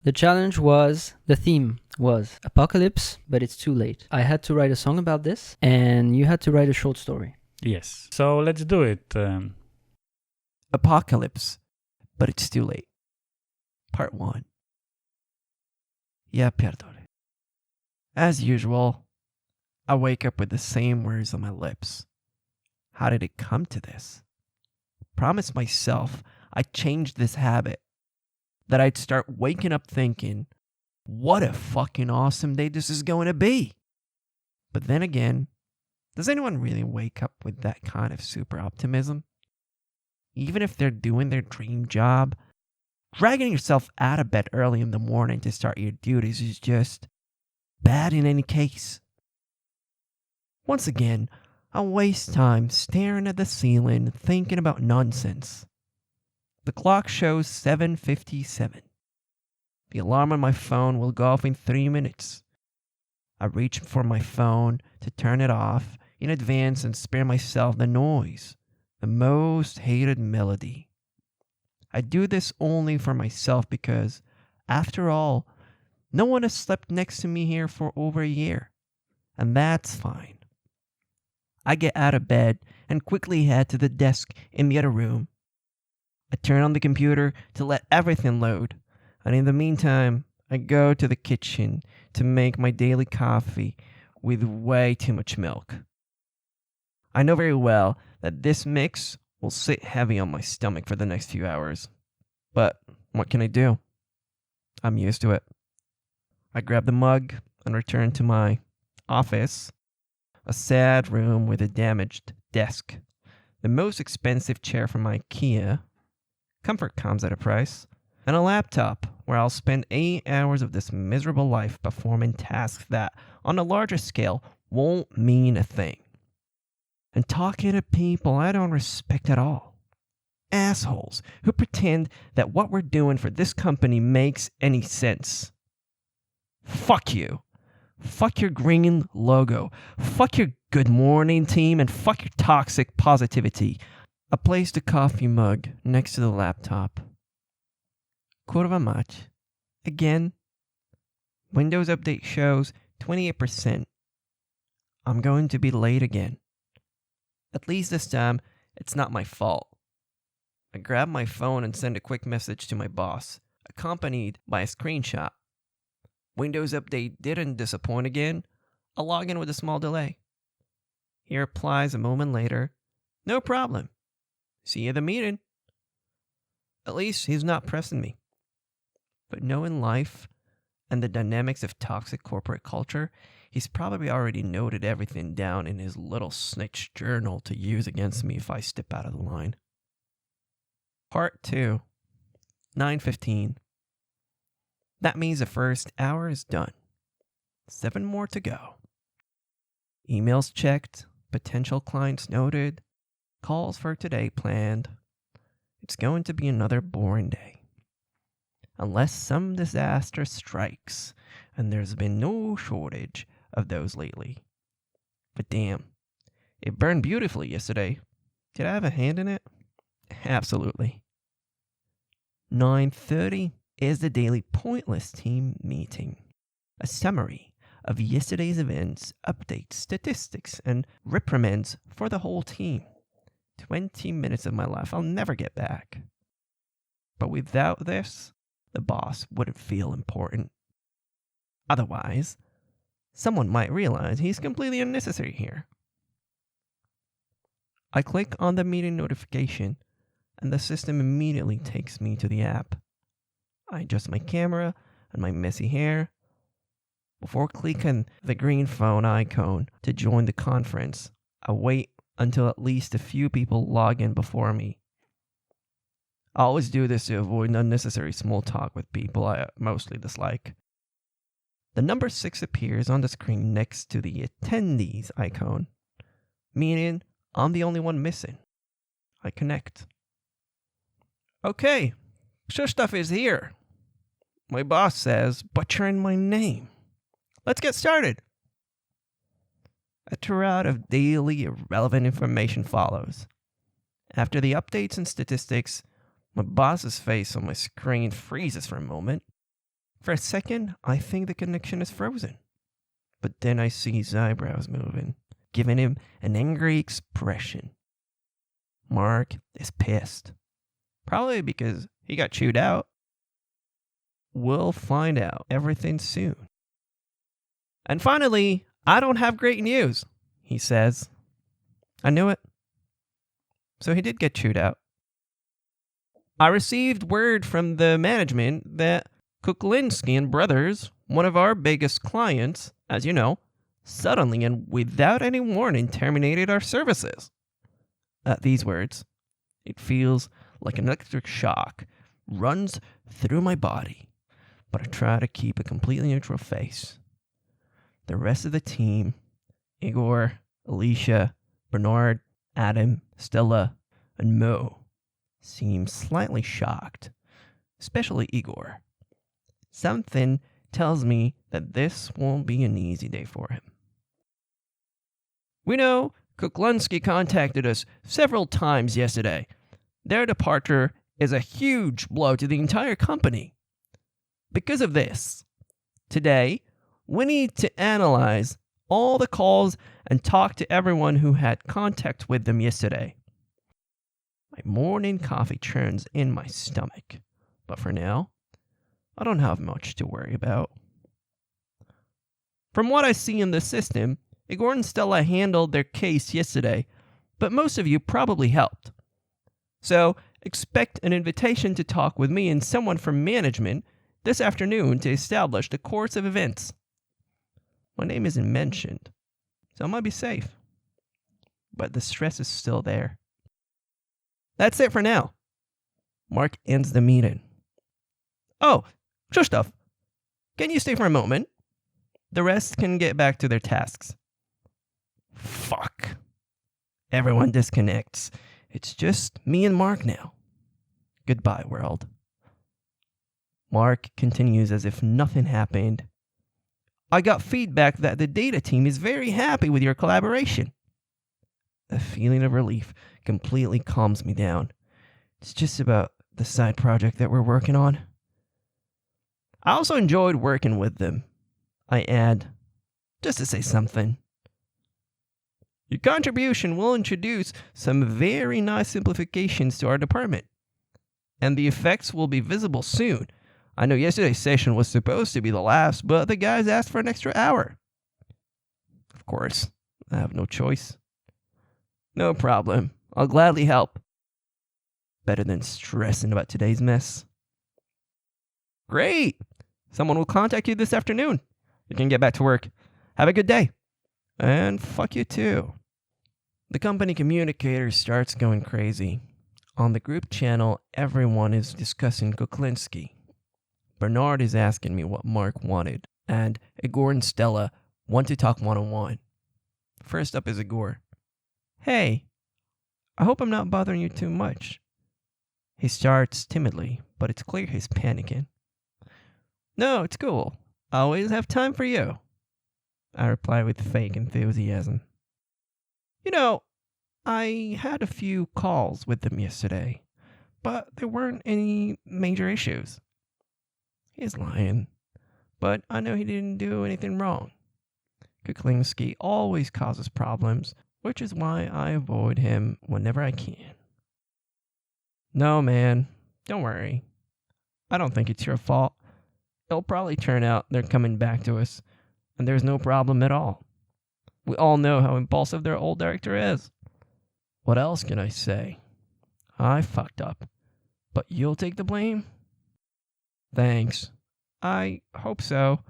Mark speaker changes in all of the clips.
Speaker 1: The theme was apocalypse, but it's too late. I had to write a song about this, and you had to write a short story.
Speaker 2: Yes. So let's do it.
Speaker 3: Apocalypse, but it's too late. Part 1. Yeah, perdone. As usual, I wake up with the same words on my lips. How did it come to this? Promised myself I'd change this habit. That I'd start waking up thinking, what a fucking awesome day this is going to be. But then again, does anyone really wake up with that kind of super optimism? Even if they're doing their dream job, dragging yourself out of bed early in the morning to start your duties is just bad in any case. Once again, I waste time staring at the ceiling thinking about nonsense. The clock shows 7:57. The alarm on my phone will go off in 3 minutes. I reach for my phone to turn it off in advance and spare myself the noise, the most hated melody. I do this only for myself because, after all, no one has slept next to me here for over a year, and that's fine. I get out of bed and quickly head to the desk in the other room. I turn on the computer to let everything load, and in the meantime, I go to the kitchen to make my daily coffee with way too much milk. I know very well that this mix will sit heavy on my stomach for the next few hours. But what can I do? I'm used to it. I grab the mug and return to my office, a sad room with a damaged desk, the most expensive chair from IKEA, comfort comes at a price, and a laptop where I'll spend 8 hours of this miserable life performing tasks that, on a larger scale, won't mean a thing. And talking to people I don't respect at all. Assholes who pretend that what we're doing for this company makes any sense. Fuck you. Fuck your green logo. Fuck your good morning team, and fuck your toxic positivity. I placed a coffee mug next to the laptop. Curva mate. Again. Windows update shows 28%. I'm going to be late again. At least this time, it's not my fault. I grab my phone and send a quick message to my boss, accompanied by a screenshot. Windows update didn't disappoint again. I'll log in with a small delay. He replies a moment later, no problem. See you at the meeting. At least he's not pressing me. But knowing life and the dynamics of toxic corporate culture, he's probably already noted everything down in his little snitch journal to use against me if I step out of the line. Part 2, 9:15. That means the first hour is done. 7 more to go. Emails checked, potential clients noted, calls for today planned. It's going to be another boring day. Unless some disaster strikes, and there's been no shortage of those lately. But damn, it burned beautifully yesterday. Did I have a hand in it? Absolutely. 9:30 is the daily pointless team meeting. A summary of yesterday's events, updates, statistics, and reprimands for the whole team. 20 minutes of my life I'll never get back. But without this, the boss wouldn't feel important. Otherwise, someone might realize he's completely unnecessary here. I click on the meeting notification, and the system immediately takes me to the app. I adjust my camera and my messy hair. Before clicking the green phone icon to join the conference, I wait until at least a few people log in before me. I always do this to avoid unnecessary small talk with people I mostly dislike. The number 6 appears on the screen next to the attendees icon, meaning I'm the only one missing. I connect. Okay, Krzysztof is here. My boss says, butchering my name. Let's get started. A tirade of daily irrelevant information follows. After the updates and statistics, my boss's face on my screen freezes for a moment, For a second, I think the connection is frozen. But then I see his eyebrows moving, giving him an angry expression. Mark is pissed. Probably because he got chewed out. We'll find out everything soon. And finally, I don't have great news, he says. I knew it. So he did get chewed out. I received word from the management that Kuklinski and Brothers, one of our biggest clients, as you know, suddenly and without any warning terminated our services. At these words, it feels like an electric shock runs through my body, but I try to keep a completely neutral face. The rest of the team, Igor, Alicia, Bernard, Adam, Stella, and Mo, seem slightly shocked, especially Igor. Something tells me that this won't be an easy day for him. We know Kuklinski contacted us several times yesterday. Their departure is a huge blow to the entire company. Because of this, today, we need to analyze all the calls and talk to everyone who had contact with them yesterday. My morning coffee churns in my stomach, but for now, I don't have much to worry about. From what I see in the system, Igor and Stella handled their case yesterday, but most of you probably helped. So, expect an invitation to talk with me and someone from management this afternoon to establish the course of events. My name isn't mentioned, so I might be safe. But the stress is still there. That's it for now. Mark ends the meeting. Oh, Krzysztof, can you stay for a moment? The rest can get back to their tasks. Fuck. Everyone disconnects. It's just me and Mark now. Goodbye, world. Mark continues as if nothing happened. I got feedback that the data team is very happy with your collaboration. A feeling of relief completely calms me down. It's just about the side project that we're working on. I also enjoyed working with them. I add, just to say something. Your contribution will introduce some very nice simplifications to our department, and the effects will be visible soon. I know yesterday's session was supposed to be the last, but the guys asked for an extra hour. Of course, I have no choice. No problem. I'll gladly help. Better than stressing about today's mess. Great! Someone will contact you this afternoon. You can get back to work. Have a good day. And fuck you too. The company communicator starts going crazy. On the group channel, everyone is discussing Kuklinski. Bernard is asking me what Mark wanted, and Igor and Stella want to talk one-on-one. First up is Igor. Hey, I hope I'm not bothering you too much. He starts timidly, but it's clear he's panicking. No, it's cool. I always have time for you, I reply with fake enthusiasm. You know, I had a few calls with them yesterday, but there weren't any major issues. He's lying, but I know he didn't do anything wrong. Kuklinski always causes problems, which is why I avoid him whenever I can. No, man, don't worry. I don't think it's your fault. It'll probably turn out they're coming back to us, and there's no problem at all. We all know how impulsive their old director is. What else can I say? I fucked up, but you'll take the blame? Thanks. I hope so.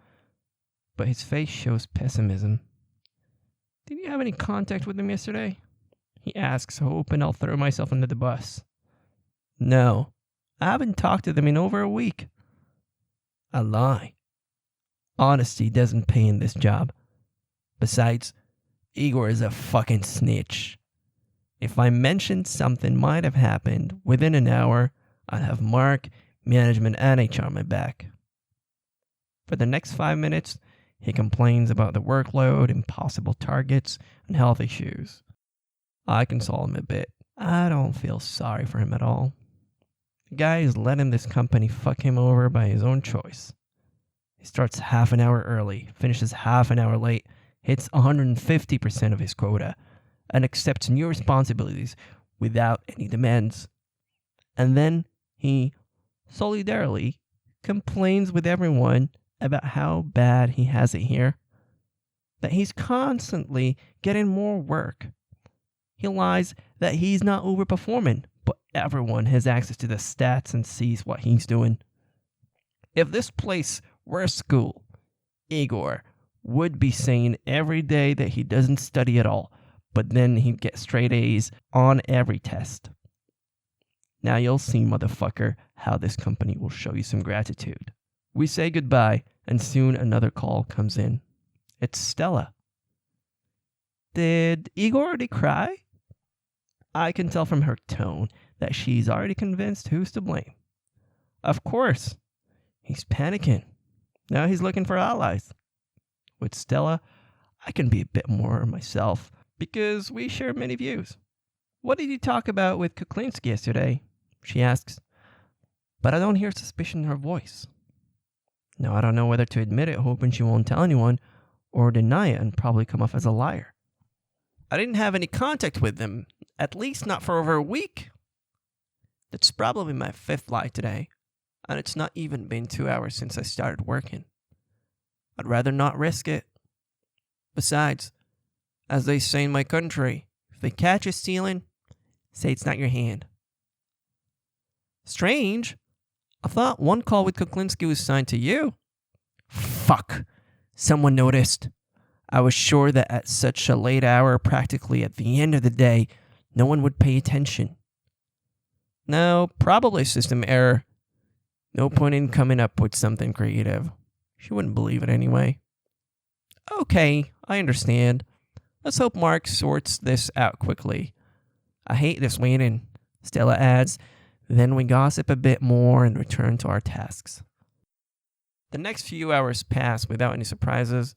Speaker 3: But his face shows pessimism. Did you have any contact with him yesterday? He asks, hoping I'll throw myself under the bus. No, I haven't talked to them in over a week. I lie. Honesty doesn't pay in this job. Besides, Igor is a fucking snitch. If I mentioned something might have happened within an hour, I'd have Mark, management, and HR on my back. For the next 5 minutes, he complains about the workload, impossible targets, and health issues. I console him a bit. I don't feel sorry for him at all. The guy is letting this company fuck him over by his own choice. He starts half an hour early, finishes half an hour late, hits 150% of his quota, and accepts new responsibilities without any demands. And then he solidarily complains with everyone about how bad he has it here, that he's constantly getting more work. He lies that he's not overperforming, but everyone has access to the stats and sees what he's doing. If this place were a school, Igor would be saying every day that he doesn't study at all, but then he'd get straight A's on every test. Now you'll see, motherfucker, how this company will show you some gratitude. We say goodbye, and soon another call comes in. It's Stella. Did Igor already cry? I can tell from her tone that she's already convinced who's to blame. Of course. He's panicking. Now he's looking for allies. With Stella, I can be a bit more myself because we share many views. What did you talk about with Kuklinski yesterday? She asks. But I don't hear suspicion in her voice. Now I don't know whether to admit it, hoping she won't tell anyone, or deny it and probably come off as a liar. I didn't have any contact with them, at least not for over a week. That's probably my 5th lie today, and it's not even been 2 hours since I started working. I'd rather not risk it. Besides, as they say in my country, if they catch you stealing, say it's not your hand. Strange. I thought one call with Kuklinski was signed to you. Fuck. Someone noticed. I was sure that at such a late hour, practically at the end of the day, no one would pay attention. No, probably system error. No point in coming up with something creative. She wouldn't believe it anyway. Okay, I understand. Let's hope Mark sorts this out quickly. I hate this waiting, Stella adds. Then we gossip a bit more and return to our tasks. The next few hours pass without any surprises.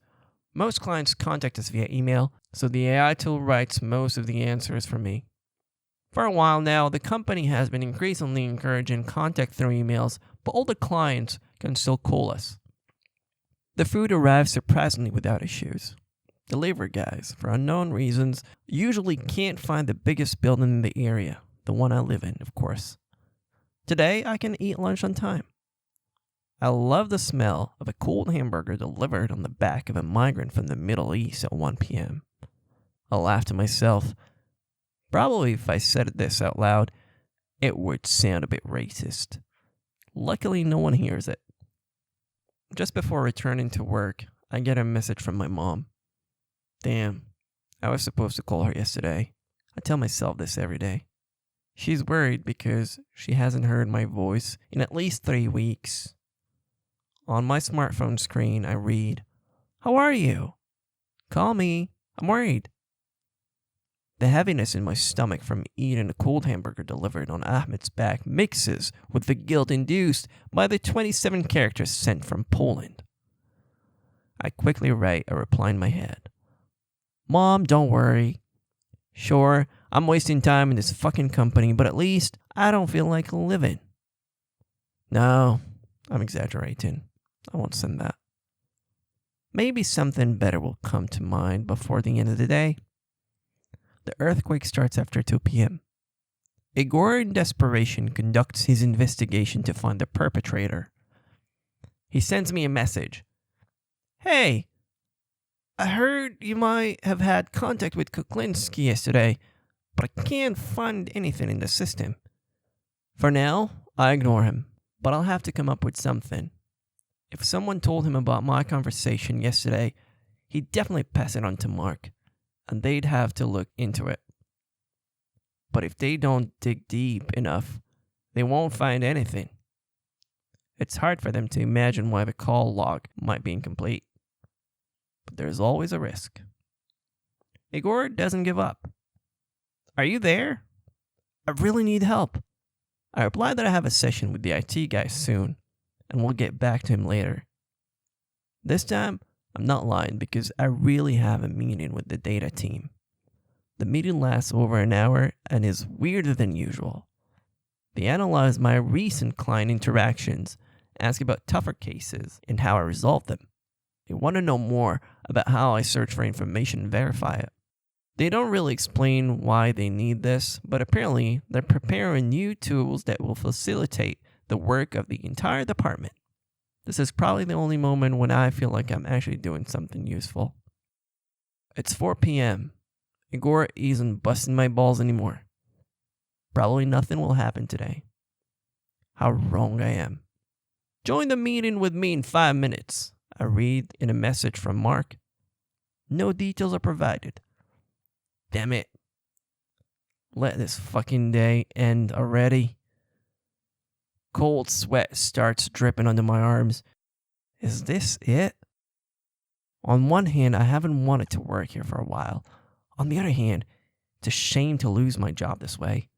Speaker 3: Most clients contact us via email, so the AI tool writes most of the answers for me. For a while now, the company has been increasingly encouraging contact through emails, but all the clients can still call us. The food arrives surprisingly without issues. Delivery guys, for unknown reasons, usually can't find the biggest building in the area, the one I live in, of course. Today, I can eat lunch on time. I love the smell of a cold hamburger delivered on the back of a migrant from the Middle East at 1 p.m. I laugh to myself. Probably if I said this out loud, it would sound a bit racist. Luckily, no one hears it. Just before returning to work, I get a message from my mom. Damn, I was supposed to call her yesterday. I tell myself this every day. She's worried because she hasn't heard my voice in at least 3 weeks. On my smartphone screen, I read, "How are you? Call me. I'm worried." The heaviness in my stomach from eating a cold hamburger delivered on Ahmed's back mixes with the guilt induced by the 27 characters sent from Poland. I quickly write a reply in my head. Mom, don't worry. Sure, I'm wasting time in this fucking company, but at least I don't feel like living. No, I'm exaggerating. I won't send that. Maybe something better will come to mind before the end of the day. The earthquake starts after 2 p.m. Igor, in desperation, conducts his investigation to find the perpetrator. He sends me a message. Hey, I heard you might have had contact with Kuklinski yesterday, but I can't find anything in the system. For now, I ignore him, but I'll have to come up with something. If someone told him about my conversation yesterday, he'd definitely pass it on to Mark, and they'd have to look into it. But if they don't dig deep enough, they won't find anything. It's hard for them to imagine why the call log might be incomplete. But there's always a risk. Igor doesn't give up. Are you there? I really need help. I reply that I have a session with the IT guy soon, and we'll get back to him later. This time, I'm not lying because I really have a meeting with the data team. The meeting lasts over an hour and is weirder than usual. They analyze my recent client interactions ask about tougher cases and how I resolve them. They want to know more about how I search for information and verify it. They don't really explain why they need this, but apparently they're preparing new tools that will facilitate the work of the entire department. This is probably the only moment when I feel like I'm actually doing something useful. It's 4 p.m. Igor isn't busting my balls anymore. Probably nothing will happen today. How wrong I am. Join the meeting with me in 5 minutes. I read in a message from Mark. No details are provided. Damn it. Let this fucking day end already. Cold sweat starts dripping under my arms. Is this it? On one hand, I haven't wanted to work here for a while. On the other hand, it's a shame to lose my job this way.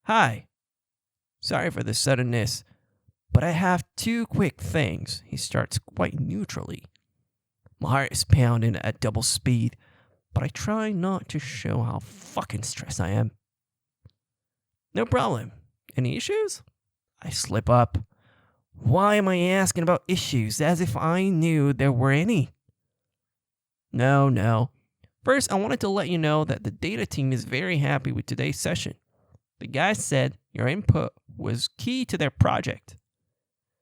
Speaker 3: Hi. Sorry for the suddenness, but I have 2 quick things. He starts quite neutrally. My heart is pounding at double speed, but I try not to show how fucking stressed I am. No problem. Any issues? I slip up. Why am I asking about issues as if I knew there were any? No. First, I wanted to let you know that the data team is very happy with today's session. The guys said your input was key to their project.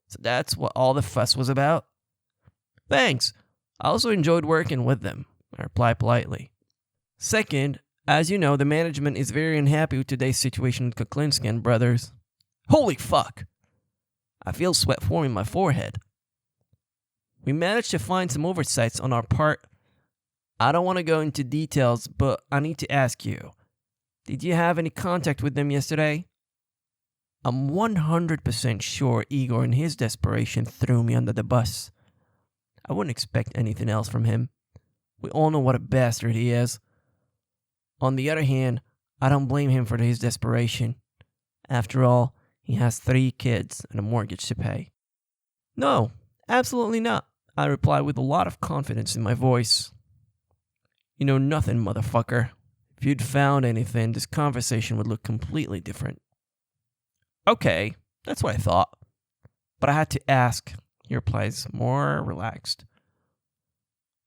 Speaker 3: So that's what all the fuss was about? Thanks. I also enjoyed working with them, I reply politely. Second, as you know, the management is very unhappy with today's situation with Kuklinski and Brothers. Holy fuck! I feel sweat forming my forehead. We managed to find some oversights on our part. I don't want to go into details, but I need to ask you. Did you have any contact with them yesterday? I'm 100% sure Igor in his desperation threw me under the bus. I wouldn't expect anything else from him. We all know what a bastard he is. On the other hand, I don't blame him for his desperation. After all, he has 3 kids and a mortgage to pay. No, absolutely not, I reply with a lot of confidence in my voice. You know nothing, motherfucker. If you'd found anything, this conversation would look completely different. Okay, that's what I thought. But I had to ask, he replies, more relaxed.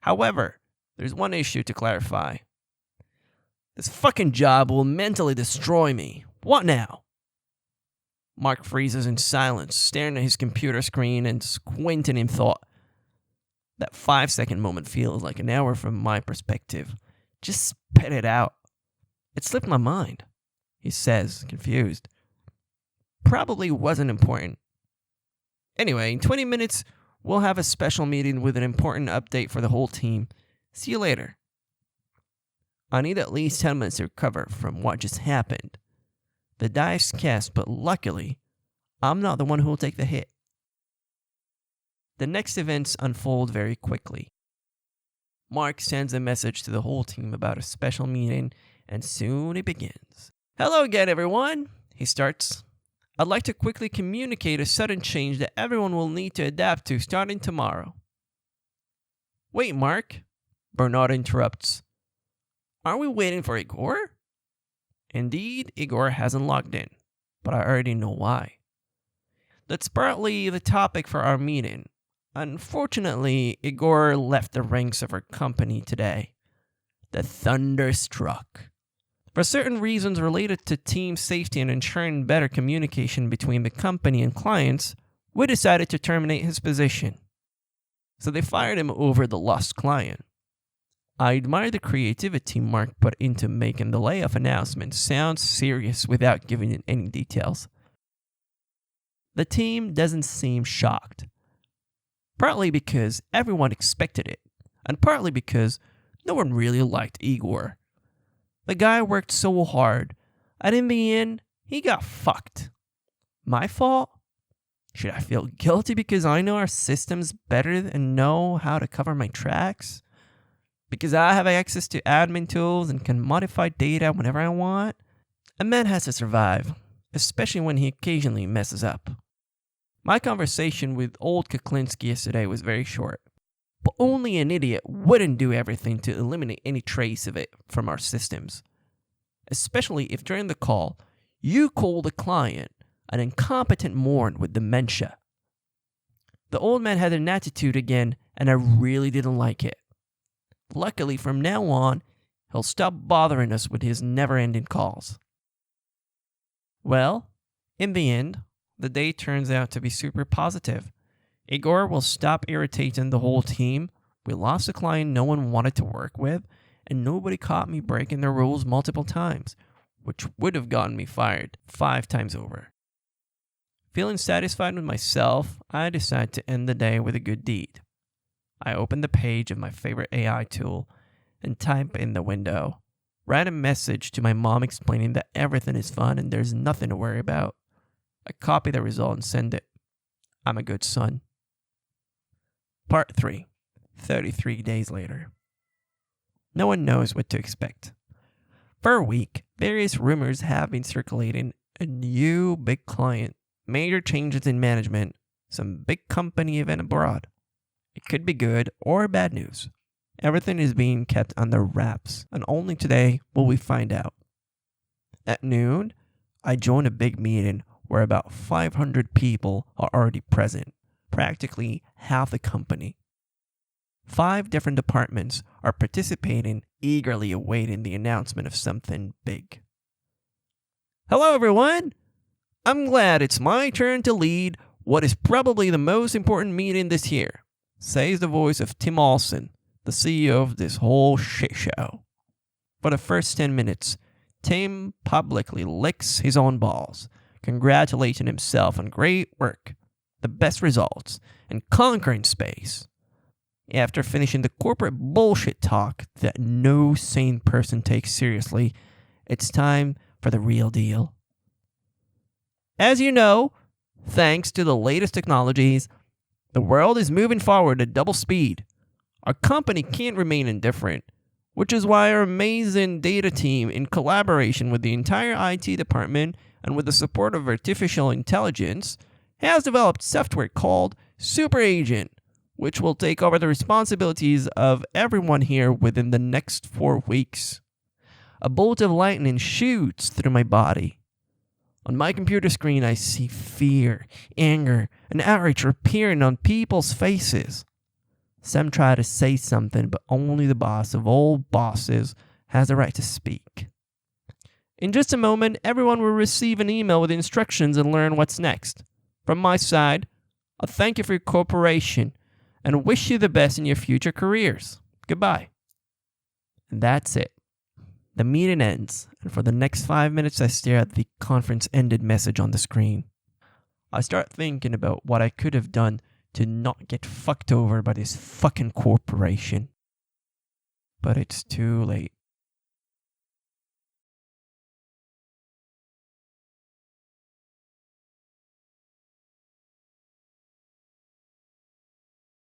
Speaker 3: However, there's one issue to clarify. This fucking job will mentally destroy me. What now? Mark freezes in silence, staring at his computer screen and squinting in thought. That 5-second moment feels like an hour from my perspective. Just spit it out. It slipped my mind, he says, confused. Probably wasn't important. Anyway, in 20 minutes, we'll have a special meeting with an important update for the whole team. See you later. I need at least 10 minutes to recover from what just happened. The die is cast, but luckily, I'm not the one who will take the hit. The next events unfold very quickly. Mark sends a message to the whole team about a special meeting, and soon it begins. Hello again, everyone, he starts. I'd like to quickly communicate a sudden change that everyone will need to adapt to starting tomorrow. Wait, Mark, Burnout interrupts. Aren't we waiting for Igor? Indeed, Igor hasn't logged in, but I already know why. That's partly the topic for our meeting. Unfortunately, Igor left the ranks of our company today. The thunder struck. For certain reasons related to team safety and ensuring better communication between the company and clients, we decided to terminate his position. So they fired him over the lost client. I admire the creativity Mark put into making the layoff announcement sound serious without giving it any details. The team doesn't seem shocked. Partly because everyone expected it, and partly because no one really liked Igor. The guy worked so hard, and in the end, he got fucked. My fault? Should I feel guilty because I know our systems better and know how to cover my tracks? Because I have access to admin tools and can modify data whenever I want? A man has to survive, especially when he occasionally messes up. My conversation with old Kuklinski yesterday was very short, but only an idiot wouldn't do everything to eliminate any trace of it from our systems. Especially if during the call, you call the client an incompetent moron with dementia. The old man had an attitude again, and I really didn't like it. Luckily, from now on, he'll stop bothering us with his never-ending calls. Well, in the end, the day turns out to be super positive. Igor will stop irritating the whole team. We lost a client no one wanted to work with, and nobody caught me breaking the rules multiple times, which would have gotten me fired 5 times over. Feeling satisfied with myself, I decided to end the day with a good deed. I opened the page of my favorite AI tool and type in the window, write a message to my mom explaining that everything is fun and there's nothing to worry about. I copy the result and send it. I'm a good son. Part 3, 33 days later. No one knows what to expect. For a week, various rumors have been circulating. A new big client, major changes in management, some big company event abroad. It could be good or bad news. Everything is being kept under wraps, and only today will we find out. At noon, I joined a big meeting where about 500 people are already present, practically half the company. 5 different departments are participating, eagerly awaiting the announcement of something big. Hello, everyone! I'm glad it's my turn to lead what is probably the most important meeting this year, says the voice of Tim Olson, the CEO of this whole shit show. For the first 10 minutes, Tim publicly licks his own balls, congratulating himself on great work, the best results, and conquering space. After finishing the corporate bullshit talk that no sane person takes seriously, it's time for the real deal. As you know, thanks to the latest technologies, the world is moving forward at double speed. Our company can't remain indifferent, which is why our amazing data team, in collaboration with the entire IT department and with the support of artificial intelligence, has developed software called Super Agent, which will take over the responsibilities of everyone here within the next 4 weeks. A bolt of lightning shoots through my body. On my computer screen, I see fear, anger, and outrage appearing on people's faces. Some try to say something, but only the boss of all bosses has the right to speak. In just a moment, everyone will receive an email with instructions and learn what's next. From my side, I thank you for your cooperation and wish you the best in your future careers. Goodbye. And that's it. The meeting ends, and for the next 5 minutes I stare at the conference ended message on the screen. I start thinking about what I could have done to not get fucked over by this fucking corporation. But it's too late.